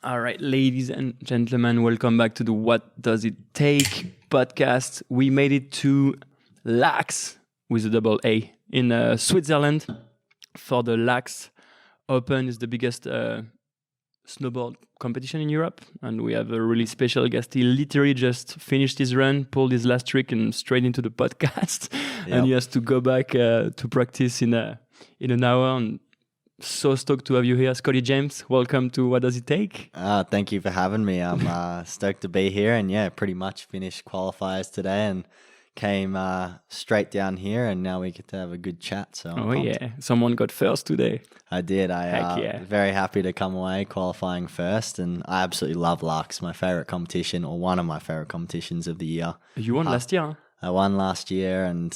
All right, ladies and gentlemen, welcome back to the What Does It Take podcast. We made it to Laax with a double A in Switzerland for the Laax Open. Is the biggest snowboard competition in Europe, and we have a really special guest. He literally just finished his run, pulled his last trick, and straight into the podcast. And he has to go back to practice in an hour. And so stoked to have you here, Scotty James. Welcome to What Does It Take? Thank you for having me. I'm stoked to be here, and pretty much finished qualifiers today and came straight down here, and now we get to have a good chat. So I'm pumped. Someone got first today. I did. Very happy to come away qualifying first, and I absolutely love Laax, my favorite competition, or one of my favorite competitions of the year. You won last year, huh? I won last year, and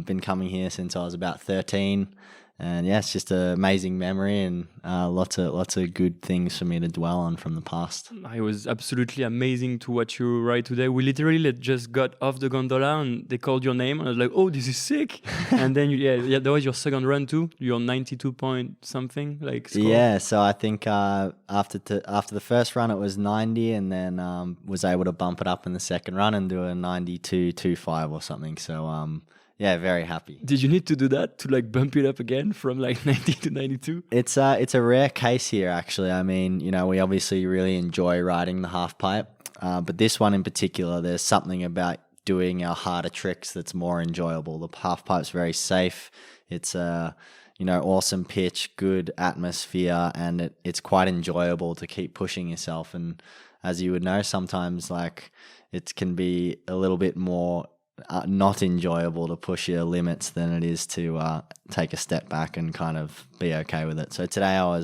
been coming here since I was about 13. And it's just an amazing memory, and lots of good things for me to dwell on from the past. It was absolutely amazing to watch you ride today. We literally just got off the gondola and they called your name, and I was like, "Oh, this is sick!" And then that was your second run too. You're 92 point something like score. Yeah, so I think after the first run it was 90, and then was able to bump it up in the second run and do a 92.25 or something. So very happy. Did you need to do that to like bump it up again from like 90 to 92? It's a rare case here, actually. I mean, we obviously really enjoy riding the half pipe, but this one in particular, there's something about doing our harder tricks that's more enjoyable. The half pipe's very safe. It's awesome pitch, good atmosphere, and it's quite enjoyable to keep pushing yourself. And as you would know, sometimes like it can be a little bit more not enjoyable to push your limits than it is to take a step back and kind of be okay with it. So today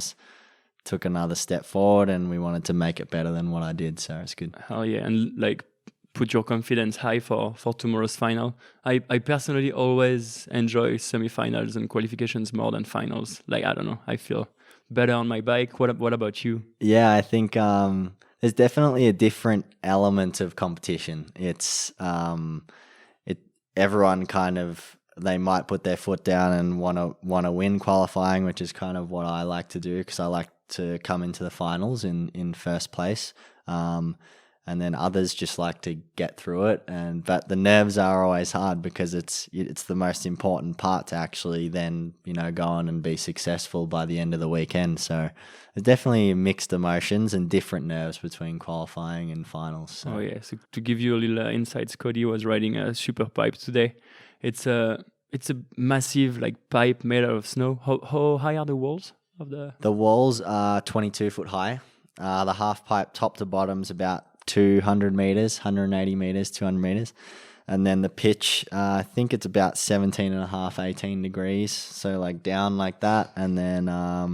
took another step forward, and we wanted to make it better than what I did, so it's good. Hell yeah, and like put your confidence high for tomorrow's final. I personally always enjoy semifinals and qualifications more than finals. Like, I don't know, I feel better on my bike. What about you? Yeah, I think there's definitely a different element of competition. It's everyone kind of, they might put their foot down and want to win qualifying, which is kind of what I like to do, because I like to come into the finals in first place. And then others just like to get through it, but the nerves are always hard, because it's the most important part to actually then go on and be successful by the end of the weekend. So there's definitely mixed emotions and different nerves between qualifying and finals. So. So to give you a little insight, Scotty was riding a super pipe today. It's a massive like pipe made out of snow. How high are the walls of the? The walls are 22 foot high. The half pipe top to bottom's about 200 meters, 180 meters, 200 meters. And then the pitch, I think it's about 17 and a half, 18 degrees. So like down like that. And then, I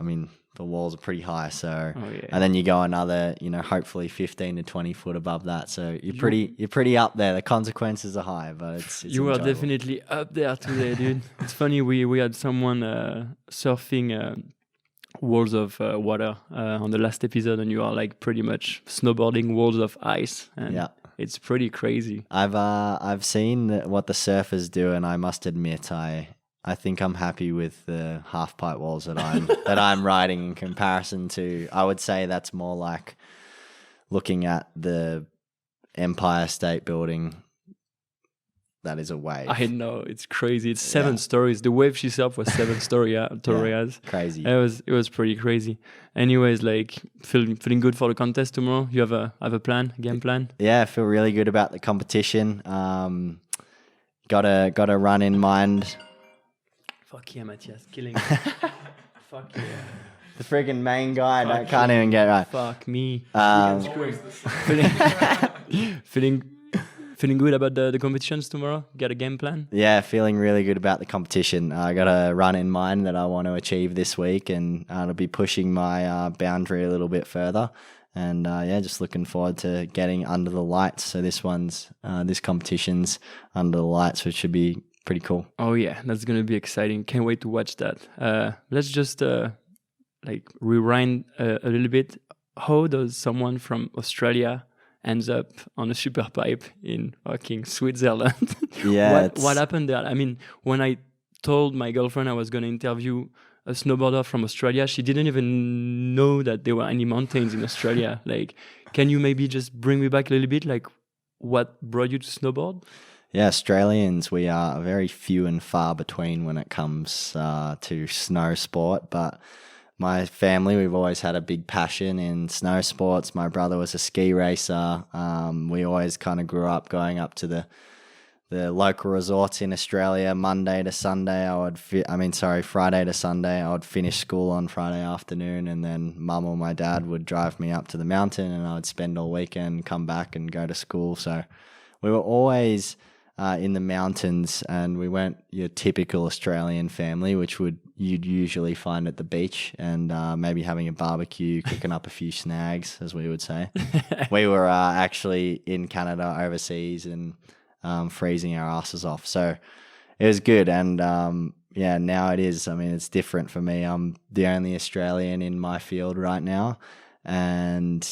mean, the walls are pretty high. So, and then you go another, hopefully 15 to 20 foot above that. So you're pretty up there. The consequences are high, but it's you enjoyable. are definitely up there today, dude. It's funny. We had someone surfing walls of water on the last episode, and you are like pretty much snowboarding walls of ice, and it's pretty crazy. I've seen what the surfers do, and I must admit I think I'm happy with the half pipe walls that I'm riding in comparison to, I would say that's more like looking at the Empire State Building. That is a wave. I know, it's crazy. It's 7 stories. The wave itself was 7 stories. Crazy. It was pretty crazy. Anyways, like feeling good for the contest tomorrow. You have a game plan? Yeah, I feel really good about the competition. Got a run in mind. Fuck yeah, Matthias, killing me. Fuck yeah. The friggin' main guy that can't even get right. Fuck me. Feeling good about the competitions tomorrow? Got a game plan? Yeah, feeling really good about the competition. I got a run in mind that I want to achieve this week, and I'll be pushing my boundary a little bit further. And just looking forward to getting under the lights. So this competition's under the lights, which should be pretty cool. Oh yeah, that's gonna be exciting. Can't wait to watch that. Let's just rewind a little bit. How does someone from Australia ends up on a super pipe in fucking Switzerland? Yeah. What happened there? I mean, when I told my girlfriend I was going to interview a snowboarder from Australia. She didn't even know that there were any mountains in Australia. Like, can you maybe just bring me back a little bit? Like, what brought you to snowboard? Yeah, Australians, we are very few and far between when it comes to snow sport. But my family, we've always had a big passion in snow sports. My brother was a ski racer. We always kind of grew up going up to the local resorts in Australia Monday to Sunday. Friday to Sunday. I would finish school on Friday afternoon, and then mum or my dad would drive me up to the mountain, and I would spend all weekend, come back and go to school. So we were always in the mountains, and we weren't your typical Australian family, which you'd usually find at the beach and maybe having a barbecue, cooking up a few snags, as we would say. We were actually in Canada overseas and freezing our asses off. So it was good. And now it is. I mean, it's different for me. I'm the only Australian in my field right now. And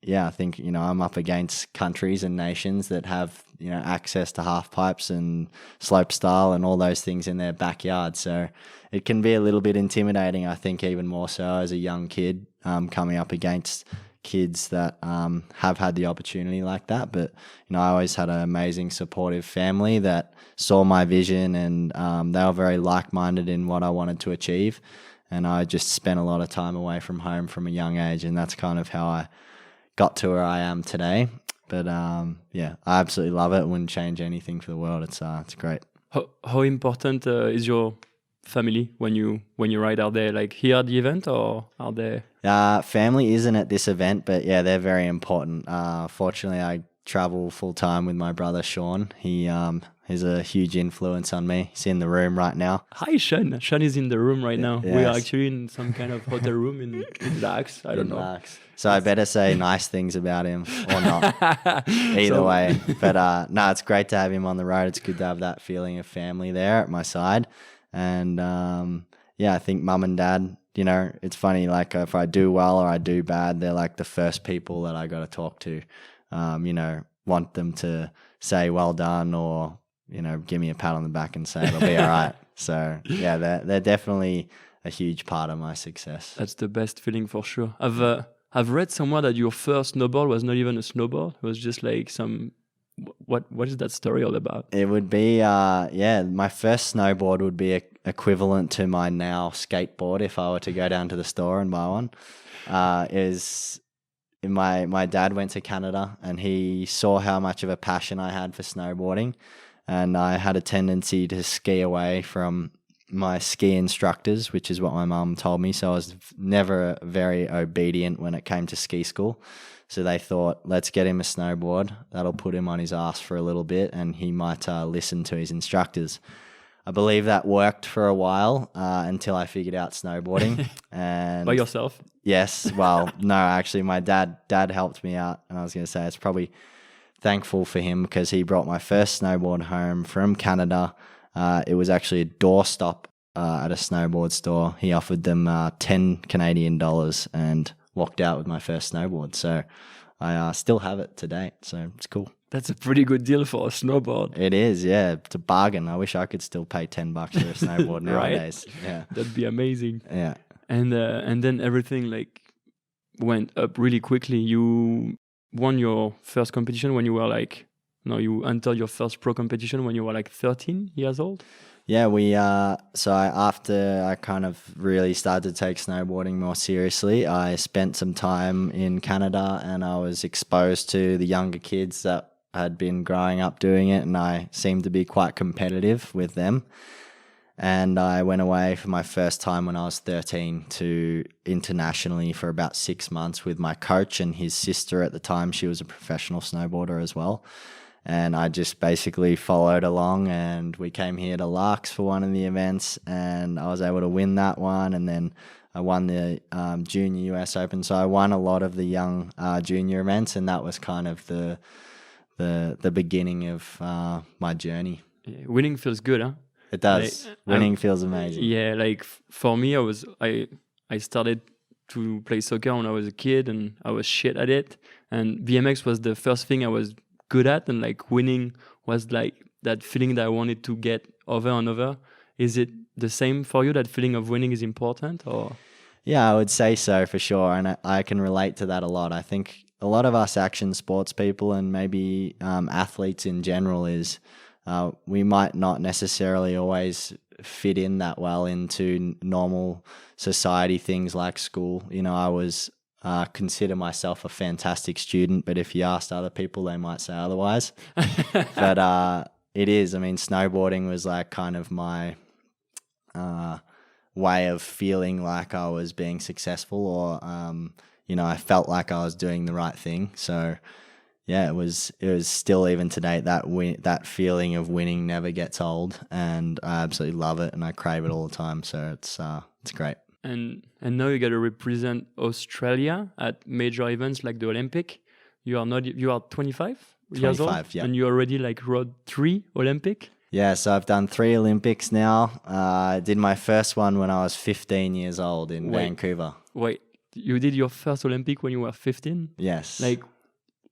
I think, I'm up against countries and nations that have, access to half pipes and slope style and all those things in their backyard. So it can be a little bit intimidating, I think, even more so as a young kid, coming up against kids that have had the opportunity like that. But, I always had an amazing supportive family that saw my vision, and they were very like-minded in what I wanted to achieve. And I just spent a lot of time away from home from a young age, and that's kind of how I got to where I am today. But I absolutely love it. Wouldn't change anything for the world. It's great. How important is your family when you ride out there? Like here at the event, or are they? Family isn't at this event, but yeah, they're very important. Fortunately, I travel full time with my brother Sean. He's a huge influence on me. He's in the room right now. Hi, Sean. Sean is in the room right now. Yes. We are actually in some kind of hotel room in Laax. I don't know. Laax. So I better say nice things about him or not. Either way. But it's great to have him on the road. It's good to have that feeling of family there at my side. And I think mum and dad, it's funny, like if I do well or I do bad, they're like the first people that I got to talk to. Want them to say well done, or give me a pat on the back and say it'll be all right. So yeah, they're definitely a huge part of my success. That's the best feeling for sure. I've read somewhere that your first snowboard was not even a snowboard. It was just like some. What is that story all about? It would be my first snowboard would be equivalent to my now skateboard if I were to go down to the store and buy one. My dad went to Canada, and he saw how much of a passion I had for snowboarding, and I had a tendency to ski away from my ski instructors, which is what my mum told me. So I was never very obedient when it came to ski school. So they thought, let's get him a snowboard. That'll put him on his ass for a little bit, and he might listen to his instructors. I believe that worked for a while until I figured out snowboarding. And by yourself? Yes. Well, no, actually, my dad helped me out, and I was going to say it's probably thankful for him because he brought my first snowboard home from Canada. It was actually a doorstop at a snowboard store. He offered them 10 Canadian dollars and walked out with my first snowboard. So I still have it to date. So it's cool. That's a pretty good deal for a snowboard. It is, yeah. It's a bargain. I wish I could still pay $10 for a snowboard nowadays. Right? Yeah, that'd be amazing. Yeah, and then everything like went up really quickly. You won your first competition when you were like, you entered your first pro competition when you were like 13 years old. Yeah, after I kind of really started to take snowboarding more seriously, I spent some time in Canada, and I was exposed to the younger kids that had been growing up doing it, and I seemed to be quite competitive with them. And I went away for my first time when I was 13 to internationally for about 6 months with my coach and his sister at the time. She was a professional snowboarder as well. And I just basically followed along, and we came here to Laax for one of the events, and I was able to win that one. And then I won the junior US Open. So I won a lot of the young junior events, and that was kind of the beginning of my journey. Yeah, winning feels good, huh? It does. Winning feels amazing. Yeah, like for me, I started to play soccer when I was a kid, and I was shit at it. And BMX was the first thing I was good at, and like winning was like that feeling that I wanted to get over and over. Is it the same for you? That feeling of winning is important, or? Yeah, I would say so for sure. And I can relate to that a lot. I think a lot of us action sports people and maybe athletes in general is we might not necessarily always fit in that well into normal society things like school. You know, I was consider myself a fantastic student, but if you asked other people, they might say otherwise. But it is. I mean, snowboarding was like kind of my way of feeling like I was being successful, or you know, I felt like I was doing the right thing. So yeah, it was still, even today, that feeling of winning never gets old, and I absolutely love it and I crave it all the time. So it's great. And now you got to represent Australia at major events like the Olympic. You are 25 years old, 25, yeah. And you already like rode 3 Olympic. Yeah, so I've done 3 Olympics now. I did my first one when I was 15 years old in Vancouver. Wait, you did your first Olympic when you were 15? Yes. Like,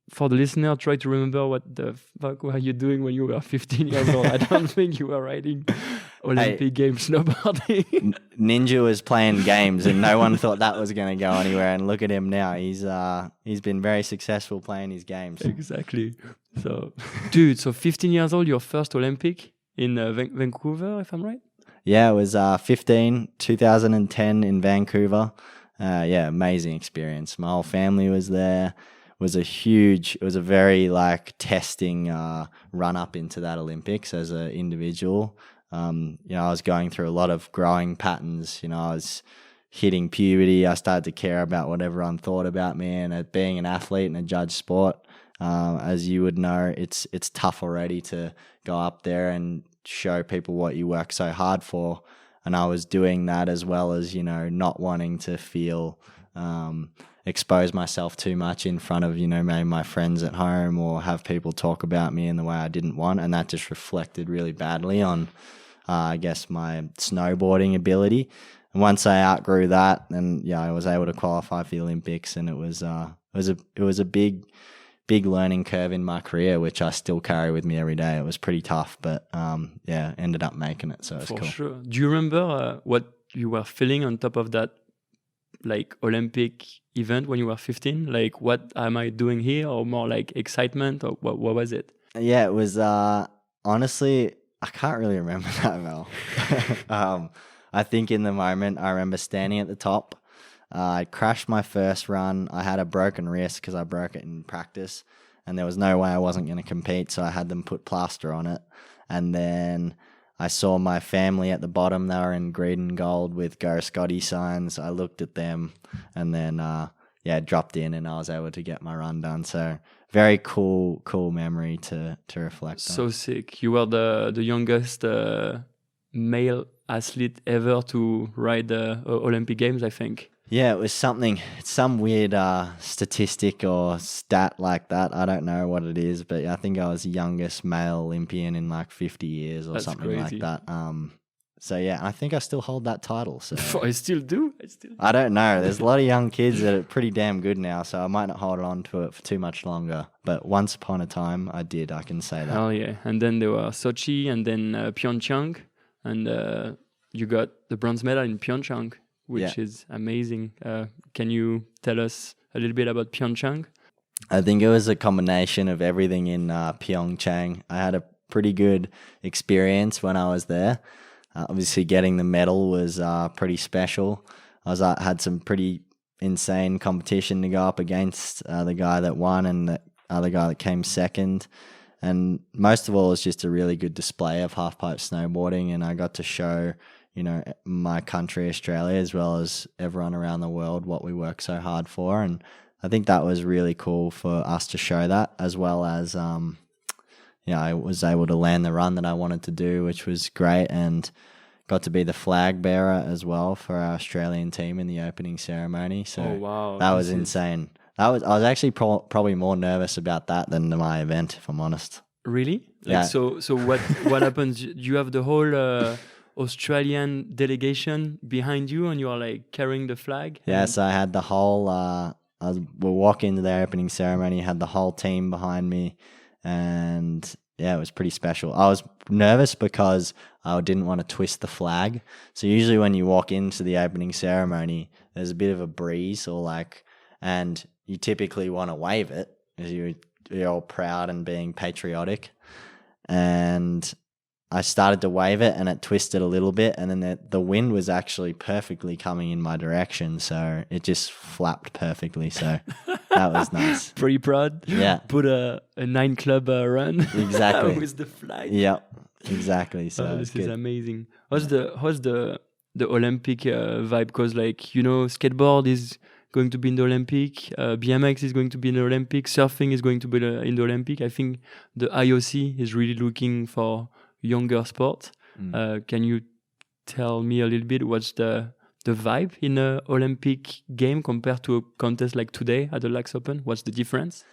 for the listener, try to remember what the fuck were you doing when you were 15 years old. I don't think you were riding Olympic Games snowboarding. Ninja was playing games and no one thought that was going to go anywhere. And look at him now. He's been very successful playing his games. Exactly. So, dude, so 15 years old, your first Olympic in Vancouver, if I'm right? Yeah, it was 2010 in Vancouver. Yeah, amazing experience. My whole family was there. It was a very like testing run up into that Olympics as an individual. You know, I was going through a lot of growing patterns. You know, I was hitting puberty. I started to care about what everyone thought about me, and being an athlete and a judge sport, as you would know, it's tough already to go up there and show people what you work so hard for. And I was doing that as well as, you know, not wanting to feel expose myself too much in front of, you know, maybe my friends at home, or have people talk about me in the way I didn't want. And that just reflected really badly on, I guess, my snowboarding ability. And once I outgrew that, then yeah, I was able to qualify for the Olympics, and it was a big learning curve in my career, which I still carry with me every day. It was pretty tough, but yeah, ended up making it, so it was cool. For sure. Do you remember what you were feeling on top of that, like, Olympic event when you were 15? Like, what am I doing here? Or more like excitement? Or what was it? Yeah, it was honestly, I can't really remember that well. I think in the moment, I remember standing at the top. I crashed my first run. I had a broken wrist because I broke it in practice, and there was no way I wasn't going to compete, so I had them put plaster on it. And then I saw my family at the bottom. They were in green and gold with Go Scotty signs. I looked at them, and then dropped in, and I was able to get my run done. So very cool memory to reflect on. So sick. You were the youngest male athlete ever to ride the Olympic Games, I think. Yeah, it was some weird statistic or stat like that. I don't know what it is, but I think I was the youngest male Olympian in like 50 years or something crazy. Like that. So yeah, I think I still hold that title. So I still do. I don't know. There's a lot of young kids that are pretty damn good now, so I might not hold on to it for too much longer. But once upon a time, I did. I can say that. Hell yeah! And then there were Sochi, and then Pyeongchang, and you got the bronze medal in Pyeongchang, which is amazing. Can you tell us a little bit about Pyeongchang? I think it was a combination of everything in Pyeongchang. I had a pretty good experience when I was there. Obviously, getting the medal was pretty special. I had some pretty insane competition to go up against the guy that won and the other guy that came second. And most of all, it was just a really good display of half-pipe snowboarding, and I got to show, you know, my country, Australia, as well as everyone around the world, what we work so hard for. And I think that was really cool for us to show that, as well as, I was able to land the run that I wanted to do, which was great, and got to be the flag bearer as well for our Australian team in the opening ceremony. So that was insane. I was actually probably more nervous about that than my event, if I'm honest. Really? Like, So what happens? You have the whole Australian delegation behind you, and you are like carrying the flag? Yes, I had the whole. We'll walk into the opening ceremony, had the whole team behind me, and yeah, it was pretty special. I was nervous because I didn't want to twist the flag. So usually when you walk into the opening ceremony, there's a bit of a breeze and you typically want to wave it because you're all proud and being patriotic. And I started to wave it and it twisted a little bit, and then the wind was actually perfectly coming in my direction, so it just flapped perfectly. So that was nice. Pretty proud. Yeah. Put a 9-club run. Exactly. With the flag. Yep. Exactly. So this good. is amazing. How's the Olympic vibe? Because skateboard is going to be in the Olympic, BMX is going to be in the Olympic, surfing is going to be in the Olympic. I think the IOC is really looking for younger sport. Can you tell me a little bit what's the vibe in an Olympic game compared to a contest like today at the Laax Open? What's the difference?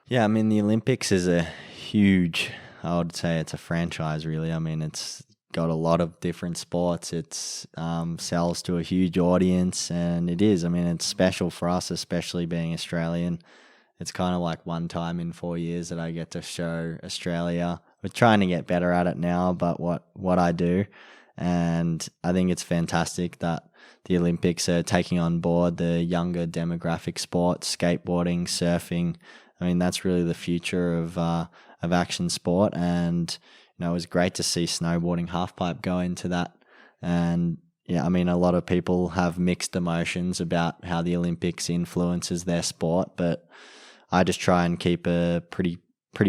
Yeah, I mean, the Olympics is I would say it's a franchise, really. I mean, it's got a lot of different sports. It's sells to a huge audience, and it is. I mean, it's special for us, especially being Australian. It's kind of like one time in 4 years that I get to show Australia. We're trying to get better at it now, but what I do. And I think it's fantastic that the Olympics are taking on board the younger demographic sports, skateboarding, surfing. I mean, that's really the future of action sport. And, it was great to see snowboarding halfpipe go into that. And yeah, I mean, a lot of people have mixed emotions about how the Olympics influences their sport, but I just try and keep a pretty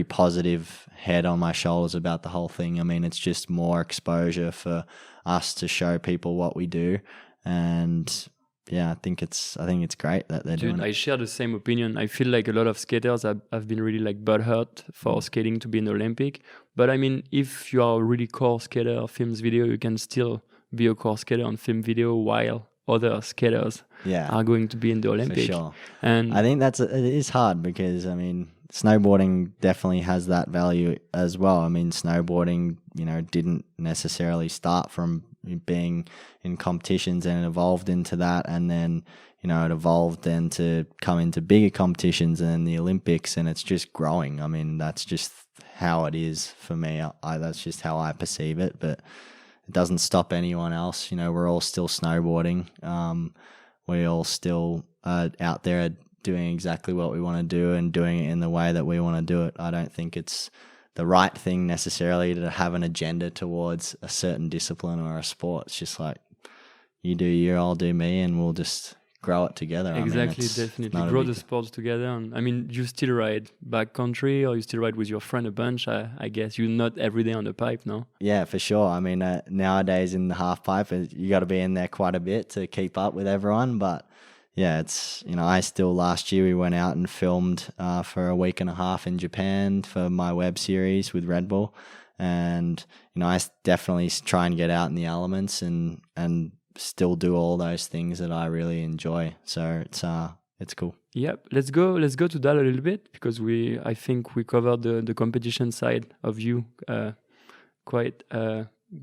positive head on my shoulders about the whole thing. I mean, it's just more exposure for us to show people what we do. And yeah, I think it's great that they're doing it. I share the same opinion. I feel like a lot of skaters have been really butthurt for skating to be in the Olympic. But I mean, if you are a really core skater, films video, you can still be a core skater on film video while other skaters are going to be in the Olympic. For sure. And I think it is hard because, I mean, snowboarding definitely has that value as well. I mean, snowboarding, didn't necessarily start from being in competitions, and it evolved into that, and then it evolved then to come into bigger competitions and the Olympics, and it's just growing. I mean, that's just how it is for me. That's just how I perceive it, but it doesn't stop anyone else. We're all still snowboarding. We all still out there doing exactly what we want to do and doing it in the way that we want to do it. I don't think it's the right thing necessarily to have an agenda towards a certain discipline or a sport. It's just like, you do you, I'll do me, and we'll just grow it together. Exactly, definitely. Grow the sports together. And I mean, you still ride backcountry, or you still ride with your friend a bunch, I guess. You're not every day on the pipe, no? Yeah, for sure. I mean, nowadays in the half pipe, you got to be in there quite a bit to keep up with everyone. But yeah, it's, last year we went out and filmed for a week and a half in Japan for my web series with Red Bull. And, I definitely try and get out in the elements and still do all those things that I really enjoy. So it's cool. Yep. Let's go to that a little bit, because I think we covered the competition side of you quite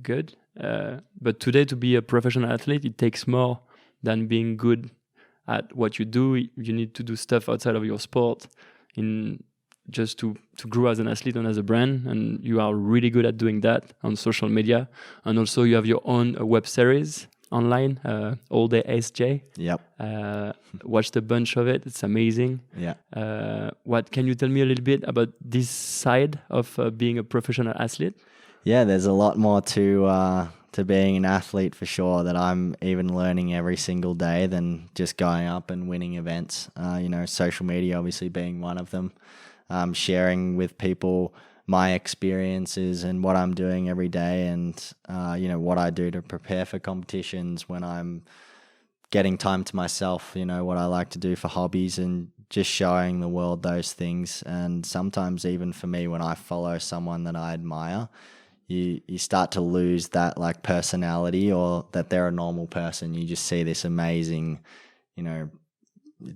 good. But today, to be a professional athlete, it takes more than being good at what you do. You need to do stuff outside of your sport just to grow as an athlete and as a brand. And you are really good at doing that on social media. And also you have your own web series online, All Day SJ. Yep. Watched a bunch of it. It's amazing. Yeah. What can you tell me a little bit about this side of being a professional athlete? Yeah, there's a lot more to being an athlete, for sure, that I'm even learning every single day than just going up and winning events. Social media obviously being one of them. Sharing with people my experiences and what I'm doing every day, and what I do to prepare for competitions, when I'm getting time to myself, what I like to do for hobbies, and just showing the world those things. And sometimes even for me, when I follow someone that I admire, you start to lose that personality, or that they're a normal person. You just see this amazing,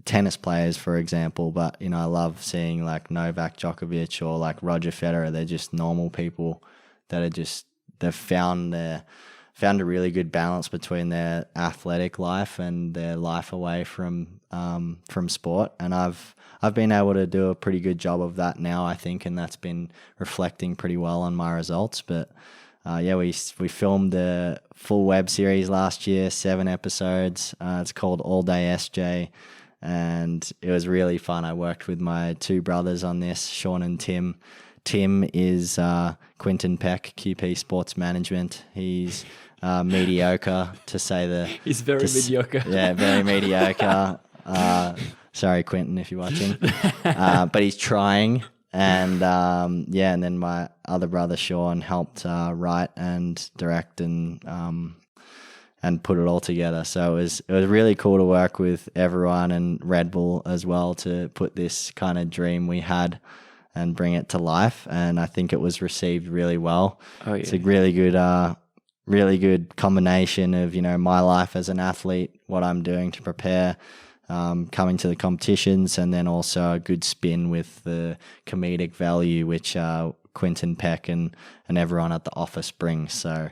tennis players, for example, but I love seeing Novak Djokovic or Roger Federer. They're just normal people that they've found found a really good balance between their athletic life and their life away from sport. And I've been able to do a pretty good job of that now, I think, and that's been reflecting pretty well on my results. But we filmed the full web series last year, 7 episodes. It's called All Day SJ, and it was really fun. I worked with my 2 brothers on this, Sean and Tim. Tim is Quinton Peck, QP Sports Management. He's mediocre, to say the... He's very mediocre. Yeah, very mediocre. Sorry, Quinton, if you're watching. But he's trying. And and then my other brother Sean helped write and direct and put it all together. So it was really cool to work with everyone and Red Bull as well to put this kind of dream we had and bring it to life. And I think it was received really well. Oh, yeah. It's a really good combination of, my life as an athlete, what I'm doing to prepare, coming to the competitions, and then also a good spin with the comedic value, which Quinton Peck and everyone at the office brings. So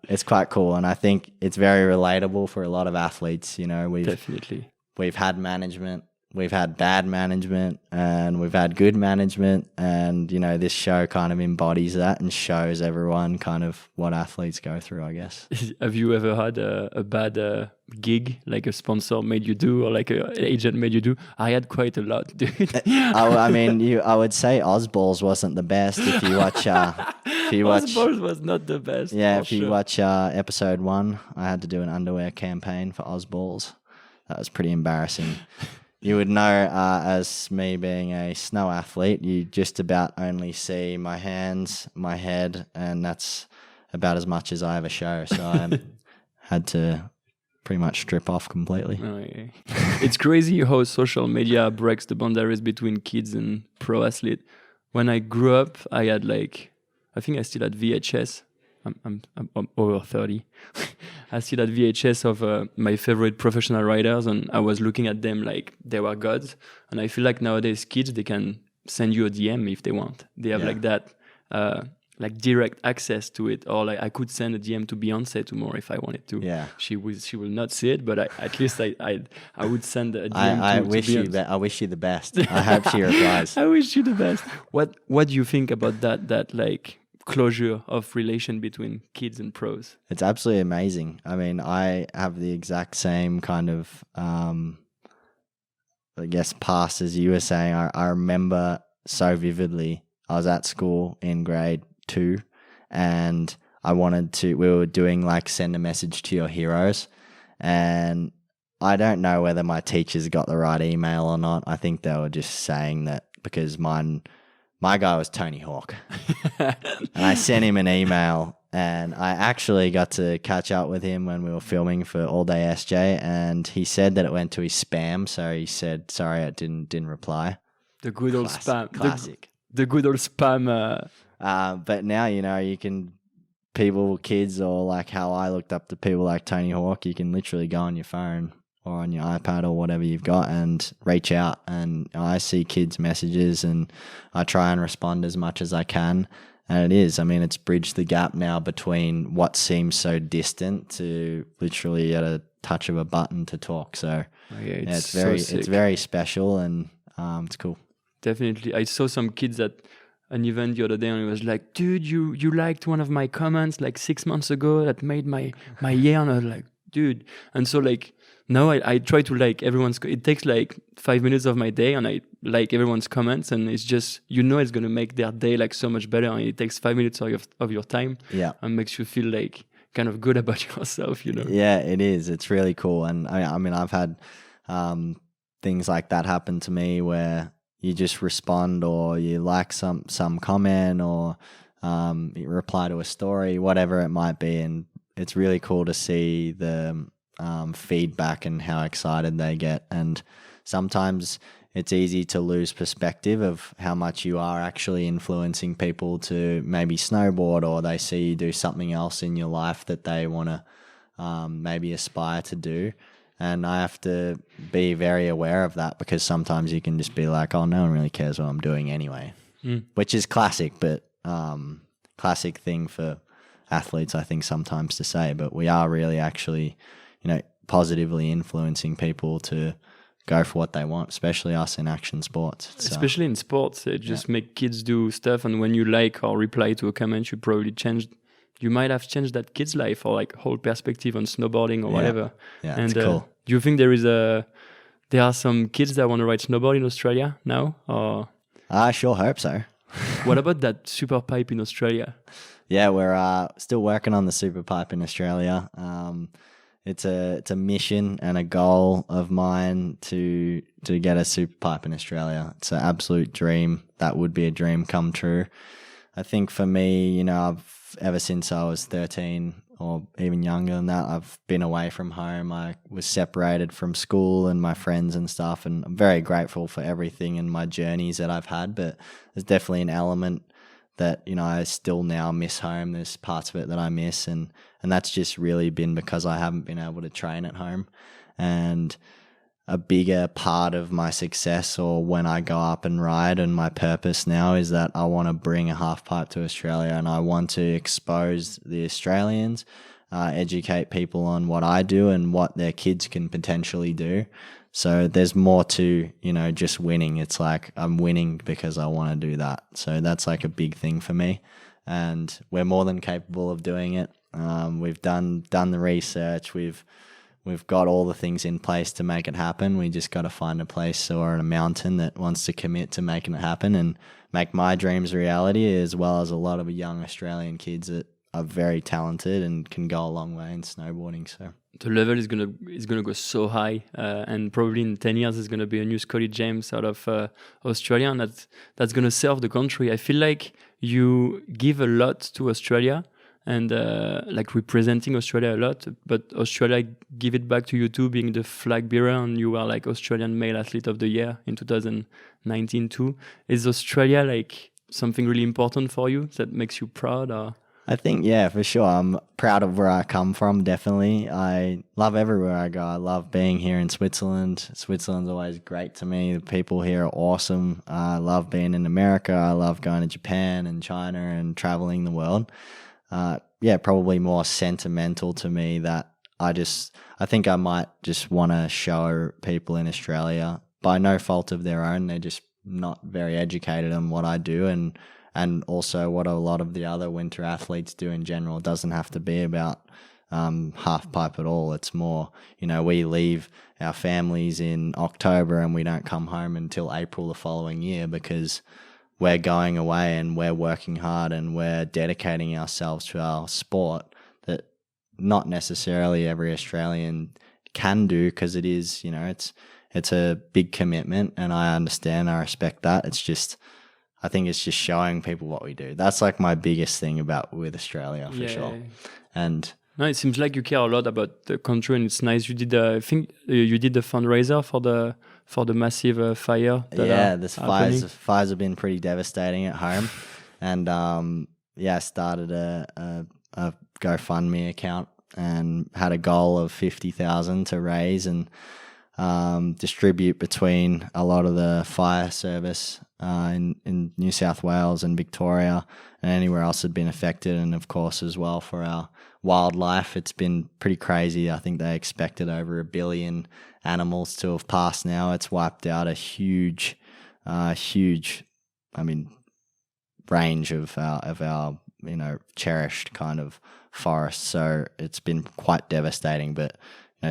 it's quite cool. And I think it's very relatable for a lot of athletes. Definitely. We've had management, we've had bad management, and we've had good management. And, this show kind of embodies that and shows everyone kind of what athletes go through, I guess. Have you ever had a bad gig, like a sponsor made you do, or like an agent made you do? I had quite a lot, dude. I would say Ozballs wasn't the best. If you watch, Ozballs was not the best. Yeah, if you watch episode 1, I had to do an underwear campaign for Ozballs. That was pretty embarrassing. You would know, as me being a snow athlete, you just about only see my hands, my head, and that's about as much as I ever show. So I had to pretty much strip off completely. Oh, yeah. It's crazy how social media breaks the boundaries between kids and pro athlete. When I grew up, I had I think I still had VHS. I'm over 30. I still had VHS of my favorite professional riders, and I was looking at them like they were gods. And I feel like nowadays kids, they can send you a DM if they want. They have like that, direct access to it. Or I could send a DM to Beyonce tomorrow if I wanted to. Yeah, she will not see it, but at least I would send a DM. I wish you the best. I hope she replies. I wish you the best. What do you think about that closure of relation between kids and pros? It's absolutely amazing. I mean, I have the exact same kind of past as you were saying. I remember so vividly. I was at school in grade 2 and we were doing send a message to your heroes, and I don't know whether my teachers got the right email or not. I think they were just saying that because my guy was Tony Hawk. And I sent him an email, and I actually got to catch up with him when we were filming for All Day SJ, and he said that it went to his spam, so he said, sorry, I didn't reply. The good old spam. Classic. The good old spam. But now, you can, kids, or how I looked up to people like Tony Hawk, you can literally go on your phone or on your iPad or whatever you've got and reach out. And I see kids' messages and I try and respond as much as I can. And it's bridged the gap now between what seems so distant to literally at a touch of a button to talk. So it's very special, and it's cool. Definitely. I saw some kids at an event the other day, and it was like, dude, you liked one of my comments 6 months ago that made my year. And I was like, dude. And so now I try to like everyone's. It takes 5 minutes of my day, and I like everyone's comments, and it's just it's gonna make their day so much better. And it takes 5 minutes of your time, and makes you feel kind of good about yourself, Yeah, it is. It's really cool, and I've had things like that happen to me where you just respond, or you like some comment, or you reply to a story, whatever it might be, and it's really cool to see the feedback and how excited they get. And sometimes it's easy to lose perspective of how much you are actually influencing people to maybe snowboard, or they see you do something else in your life that they want to maybe aspire to do. And I have to be very aware of that, because sometimes you can just be like, oh, no one really cares what I'm doing anyway, which is classic, but classic thing for athletes, I think, sometimes to say, but we are really actually, positively influencing people to go for what they want, especially us in action sports. Especially in sports, it just make kids do stuff, and when you like or reply to a comment, you might have changed that kid's life or like whole perspective on snowboarding or whatever. Yeah, and it's cool. Do you think there are some kids that want to ride snowboard in Australia now? Or I sure hope so. what about that super pipe in Australia? Yeah, we're still working on the super pipe in Australia. It's a mission and a goal of mine to get a super pipe in Australia. It's an absolute dream. That would be a dream come true. I think for me, ever since I was 13 or even younger than that, I've been away from home. I was separated from school and my friends and stuff, and I'm very grateful for everything and my journeys that I've had, but there's definitely an element that, I still now miss home. There's parts of it that I miss, and that's just really been because I haven't been able to train at home. And a bigger part of my success, or when I go up and ride, and my purpose now is that I want to bring a half pipe to Australia, and I want to expose the Australians, educate people on what I do and what their kids can potentially do. So there's more to, just winning. It's like I'm winning because I want to do that. So that's like a big thing for me, and we're more than capable of doing it. We've done the research. We've got all the things in place to make it happen. We just got to find a place or a mountain that wants to commit to making it happen and make my dreams reality, as well as a lot of young Australian kids that are very talented and can go a long way in snowboarding. So the level is gonna go so high, and probably in 10 years there's gonna be a new Scotty James out of Australia, and that's gonna serve the country. I feel like you give a lot to Australia, and like representing Australia a lot, but Australia give it back to you too, being the flag bearer, and you were like Australian Male Athlete of the Year in 2019 too. Is Australia like something really important for you that makes you proud? Or? I think, yeah, for sure. I'm proud of where I come from, definitely. I love everywhere I go. I love being here in Switzerland. Switzerland's always great to me. The people here are awesome. I love being in America. I love going to Japan and China and traveling the world. Probably more sentimental to me that I think I might just want to show people in Australia, by no fault of their own, they're just not very educated on what I do, and also what a lot of the other winter athletes do in general. It doesn't have to be about half pipe at all. It's more, we leave our families in October and we don't come home until April the following year because we're going away and we're working hard and we're dedicating ourselves to our sport that not necessarily every Australian can do, because it is, it's a big commitment, and I understand, I respect that. I think it's just showing people what we do. That's like my biggest thing with Australia, for sure. And no, it seems like you care a lot about the country, and it's nice. You did, I think, you did the fundraiser for the massive fire. The fires have been pretty devastating at home, and I started a GoFundMe account and had a goal of 50,000 to raise and distribute between a lot of the fire service in New South Wales and Victoria and anywhere else had been affected, and of course as well for our wildlife. It's been pretty crazy. I think they expected over 1 billion animals to have passed now. It's wiped out a huge range of our cherished kind of forests. So it's been quite devastating, but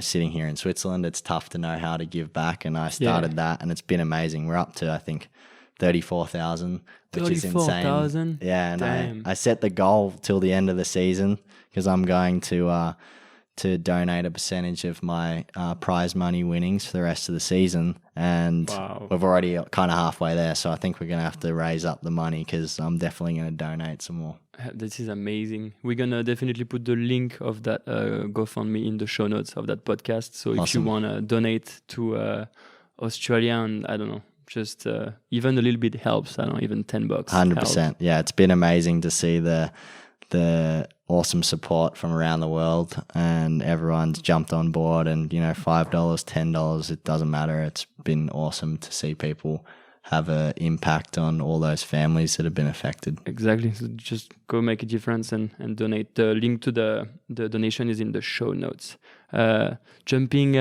sitting here in Switzerland, it's tough to know how to give back, and I started that, and it's been amazing. We're up to, I think, 34,000, which is insane. 34,000? Yeah, and I set the goal till the end of the season because I'm going to donate a percentage of my prize money winnings for the rest of the season, and we're already kind of halfway there, so I think we're going to have to raise up the money because I'm definitely going to donate some more. This is amazing. We're going to definitely put the link of that GoFundMe in the show notes of that podcast, so if you want to donate to Australia, and I don't know, just even a little bit helps. I don't know, even $10. 100%. Helps. Yeah, it's been amazing to see the awesome support from around the world, and everyone's jumped on board, and $5, $10, it doesn't matter. It's been awesome to see people have an impact on all those families that have been affected. Exactly. So just go make a difference and donate. The link to the donation is in the show notes. Jumping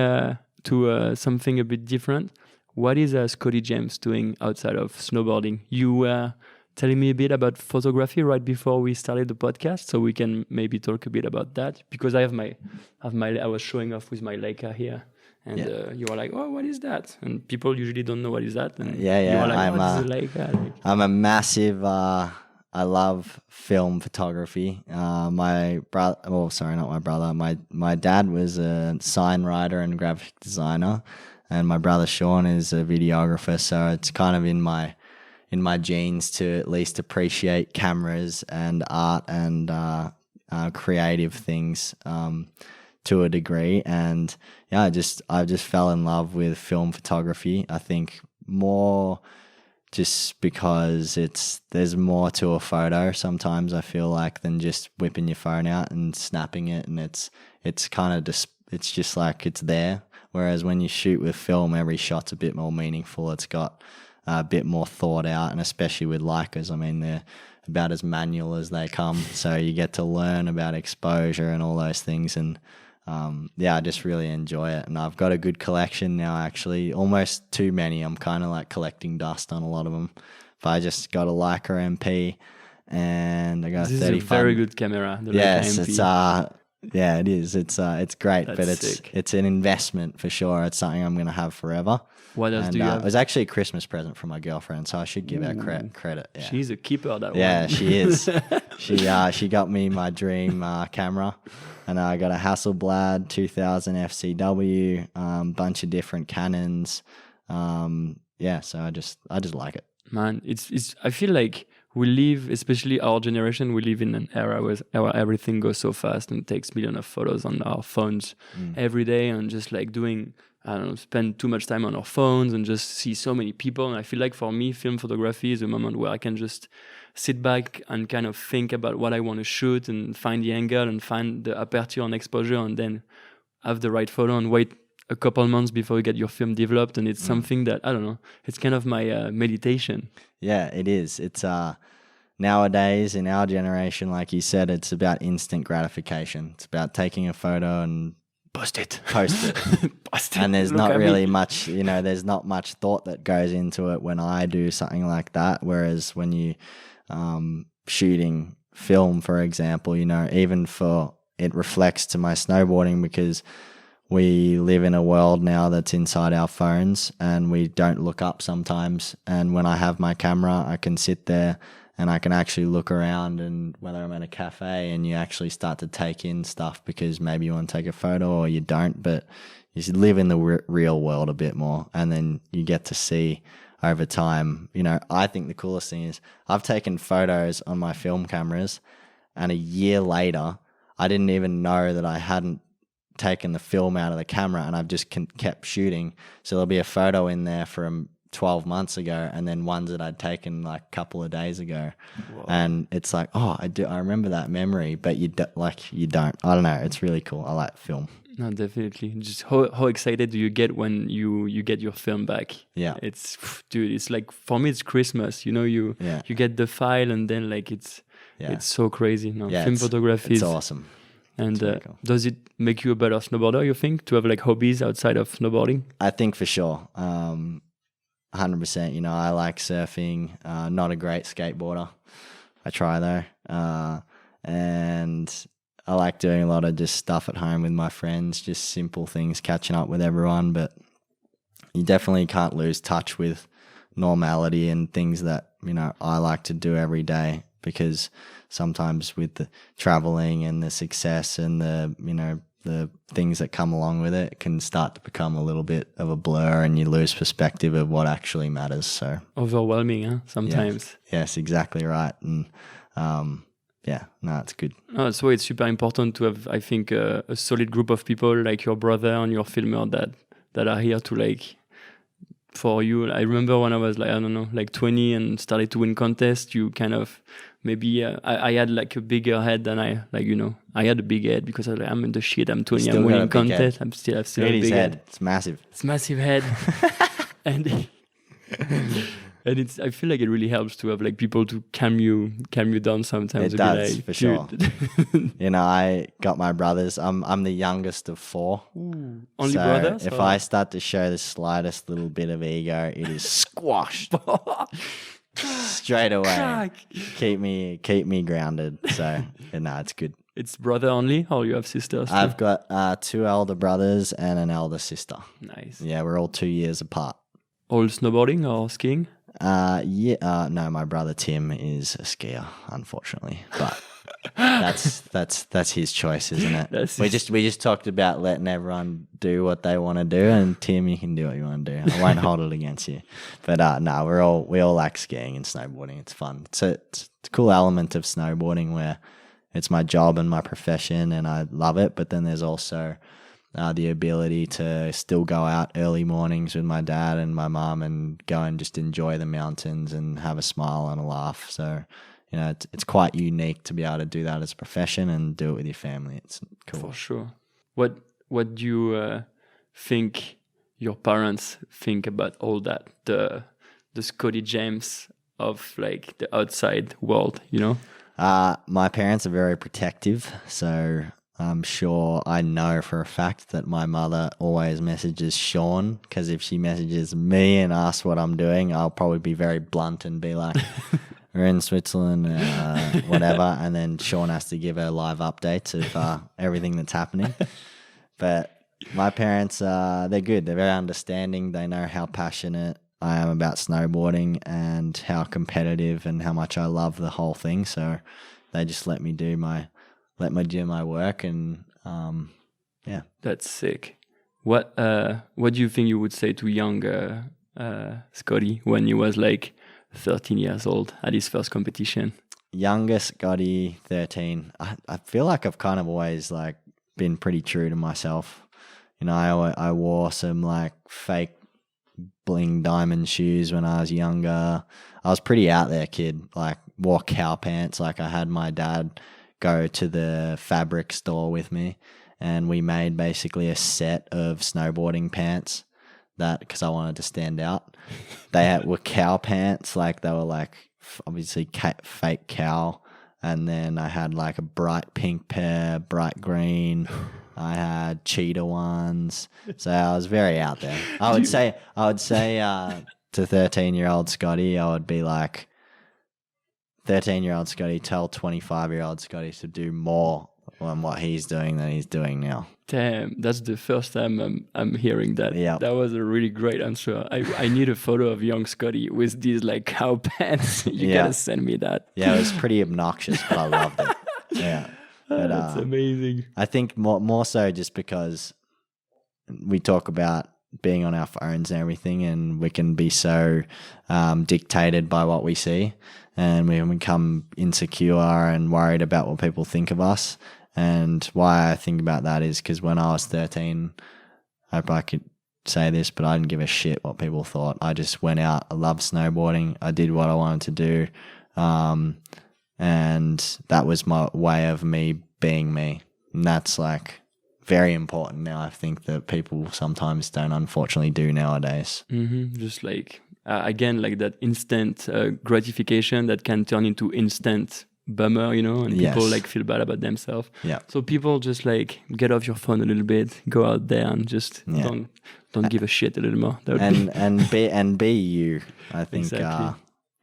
to something a bit different. What is Scotty James doing outside of snowboarding? You were telling me a bit about photography right before we started the podcast, so we can maybe talk a bit about that, because I was showing off with my Leica here. And you were like, oh, what is that? And people usually don't know what is that. And you were like, what is a Leica? I'm a massive, I love film photography. My brother, not my brother. My dad was a sign writer and graphic designer. And my brother Sean is a videographer. So it's kind of in my genes to at least appreciate cameras and art and creative things to a degree. And I just fell in love with film photography. I think more just because there's more to a photo sometimes, I feel like, than just whipping your phone out and snapping it, and it's just like it's there. Whereas when you shoot with film, every shot's a bit more meaningful. It's got a bit more thought out, and especially with Leicas, I mean, they're about as manual as they come. So you get to learn about exposure and all those things. And I just really enjoy it. And I've got a good collection now, actually, almost too many. I'm kind of like collecting dust on a lot of them. But I just got a Leica MP and I got this a 35. Is a very good camera. The yes, Leica MP. It is. It's great, That's but sick. it's an investment for sure. It's something I'm going to have forever. What else do you have? It was actually a Christmas present from my girlfriend, so I should give her credit. Yeah. She's a keeper, that one. Yeah, she is. She got me my dream camera, and I got a Hasselblad 2000 FCW, bunch of different Canons. So I just like it. Man, it's. I feel like we live, especially our generation, we live in an era where everything goes so fast and takes millions of photos on our phones every day, and just like doing, I don't know, spend too much time on our phones and just see so many people. And I feel like for me, film photography is a moment where I can just sit back and kind of think about what I want to shoot and find the angle and find the aperture and exposure, and then have the right photo and wait a couple months before you get your film developed. And it's something that, I don't know, it's kind of my meditation. Yeah, it is. It's nowadays in our generation, like you said, it's about instant gratification. It's about taking a photo and Post it. And there's not really much, there's not much thought that goes into it when I do something like that. Whereas when you shooting film, for example, even it reflects to my snowboarding, because we live in a world now that's inside our phones and we don't look up sometimes. And when I have my camera, I can sit there and I can actually look around, and whether I'm at a cafe, and you actually start to take in stuff because maybe you want to take a photo or you don't, but you should live in the real world a bit more. And then you get to see over time, I think the coolest thing is I've taken photos on my film cameras, and a year later, I didn't even know that I hadn't taken the film out of the camera, and I've just kept shooting. So there'll be a photo in there from 12 months ago, and then ones that I'd taken like a couple of days ago. Whoa. And it's like, I remember that memory, but you don't. I don't know, it's really cool. I like film. No, definitely. Just how excited do you get when you get your film back? Yeah, it's like, for me it's Christmas, you get the file, and then like it's so crazy. Film photography is awesome. And cool. Does it make you a better snowboarder, you think, to have like hobbies outside of snowboarding? I think for sure. 100%. I like surfing. Not a great skateboarder. I try though. And I like doing a lot of just stuff at home with my friends, just simple things, catching up with everyone. But you definitely can't lose touch with normality and things that, I like to do every day, because sometimes with the traveling and the success and the things that come along with it, it can start to become a little bit of a blur, and you lose perspective of what actually matters. So overwhelming, huh? Sometimes. Yes, exactly right. And it's good. That's why it's super important to have, I think, a solid group of people like your brother and your filmer that are here to like, for you. I remember when I was like, I don't know, like 20 and started to win contests, you kind of maybe I had like a bigger head than I had a big head, because I was like, I'm in the shit, I'm 20, I'm winning contests, I've still a big head. It's massive. It's massive head. And And I feel like it really helps to have like people to calm you down sometimes. It to be does, like, for sure. "Dude." You know, I got my brothers. I'm the youngest of 4. Ooh, only So brothers? if I start to show the slightest little bit of ego, it is squashed straight away. Crack. Keep me grounded. So no, it's good. It's brother only, or you have sisters? I've got 2 elder brothers and an elder sister. Nice. Yeah, we're all 2 years apart. All snowboarding or skiing? No, my brother Tim is a skier, unfortunately, but that's his choice, isn't it? We just talked about letting everyone do what they want to do, and Tim, you can do what you want to do. I won't hold it against you, but no, we all like skiing and snowboarding. It's fun. It's a cool element of snowboarding where it's my job and my profession, and I love it. But then there's also the ability to still go out early mornings with my dad and my mom and go and just enjoy the mountains and have a smile and a laugh. So, you know, it's quite unique to be able to do that as a profession and do it with your family. It's cool. For sure. What do you think your parents think about all that? The Scotty James of like the outside world, you know? My parents are very protective, so I'm sure I know for a fact that my mother always messages Sean, because if she messages me and asks what I'm doing, I'll probably be very blunt and be like, we're in Switzerland, whatever. And then Sean has to give her live updates of everything that's happening. But my parents, they're good. They're very understanding. They know how passionate I am about snowboarding and how competitive and how much I love the whole thing. So they just let me do my work, and yeah. That's sick. What do you think you would say to younger Scotty when he was like 13 years old at his first competition? Younger Scotty, 13. I feel like I've kind of always like been pretty true to myself. You know, I wore some like fake bling diamond shoes when I was younger. I was pretty out there kid, like wore cow pants. Like I had my dad go to the fabric store with me, and we made basically a set of snowboarding pants that, because I wanted to stand out. They were cow pants, like they were like obviously fake cow, and then I had like a bright pink pair, bright green. I had cheetah ones, so I was very out there. I would say to 13-year-old Scotty, I would be like, 13-year-old Scotty, tell 25-year-old Scotty to do more on what he's doing than he's doing now. Damn, that's the first time I'm hearing that. Yeah. That was a really great answer. I need a photo of young Scotty with these like cow pants. You gotta send me that. Yeah, it was pretty obnoxious, but I loved it. Yeah. But, that's amazing. I think more so just because we talk about being on our phones and everything, and we can be so dictated by what we see, and we become insecure and worried about what people think of us. And why I think about that is because when I was 13, I hope I could say this, but I didn't give a shit what people thought. I just went out. I loved snowboarding. I did what I wanted to do. And that was my way of me being me. And that's like very important now. I think that people sometimes don't unfortunately do nowadays. Mm-hmm. Just like, again, like that instant gratification that can turn into instant bummer, you know, and people like feel bad about themselves. Yeah. So people just like get off your phone a little bit, go out there and just don't give a shit a little more. And be you. I think Exactly.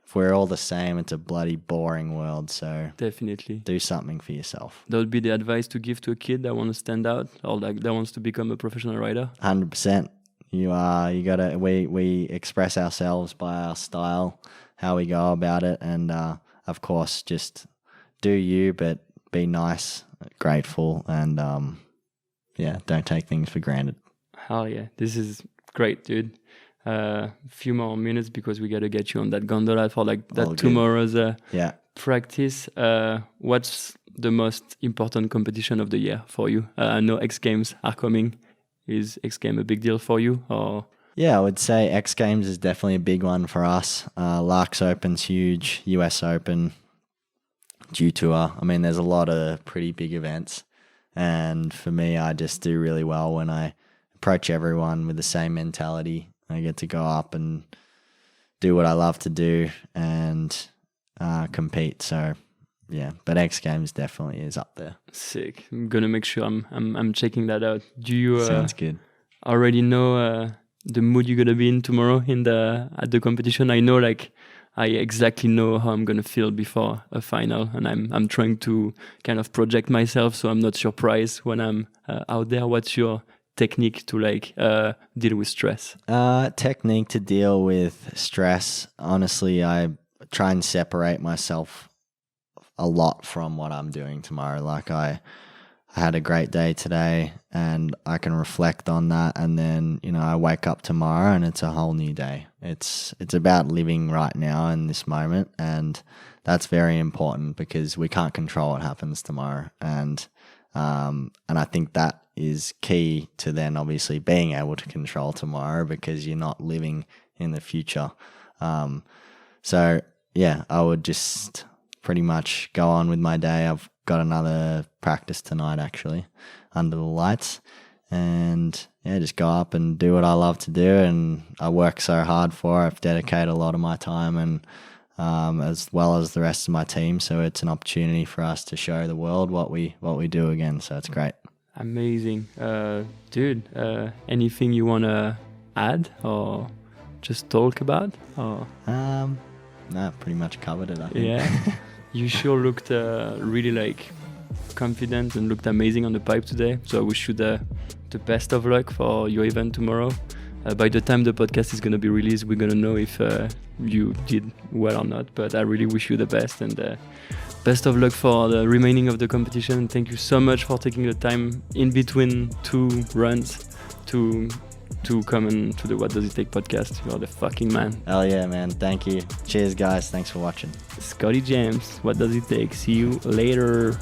if we're all the same, it's a bloody boring world. So Definitely. do something for yourself. That would be the advice to give to a kid that wants to stand out or like that wants to become a professional rider. 100%. You gotta. We express ourselves by our style, how we go about it, and of course, just do you, but be nice, grateful, and don't take things for granted. Hell yeah, this is great, dude. Few more minutes because we gotta get you on that gondola for like that tomorrow's practice. What's the most important competition of the year for you? I know X Games are coming. Is X Games a big deal for you? Or Yeah, I would say X Games is definitely a big one for us. Laax Open's huge, US Open, Dew Tour. I mean, there's a lot of pretty big events. And for me, I just do really well when I approach everyone with the same mentality. I get to go up and do what I love to do and compete. So yeah, but X Games definitely is up there. Sick. I'm gonna make sure I'm checking that out. Do you Sounds good. already know the mood you're gonna be in tomorrow at the competition? I know, like, I exactly know how I'm gonna feel before a final, and I'm trying to kind of project myself so I'm not surprised when I'm out there. What's your technique to deal with stress? Technique to deal with stress. Honestly, I try and separate myself a lot from what I'm doing tomorrow. Like I had a great day today and I can reflect on that, and then, I wake up tomorrow and it's a whole new day. It's about living right now in this moment, and that's very important because we can't control what happens tomorrow. And I think that is key to then obviously being able to control tomorrow, because you're not living in the future. So yeah, I would just pretty much go on with my day. I've got another practice tonight actually under the lights, and yeah, just go up and do what I love to do, and I work so hard for it. I've dedicated a lot of my time, and as well as the rest of my team, so it's an opportunity for us to show the world what we do again, so it's great. Amazing. Dude, anything you want to add or just talk about? Or? No, pretty much covered it, I think. Yeah. You sure looked really confident and looked amazing on the pipe today. So I wish you the best of luck for your event tomorrow. By the time the podcast is going to be released, we're going to know if you did well or not. But I really wish you the best, and best of luck for the remaining of the competition. Thank you so much for taking the time in between two runs to come and to the What Does It Take podcast. You're the fucking man. Hell yeah, man. Thank you. Cheers, guys. Thanks for watching. Scotty James, What Does It Take? See you later.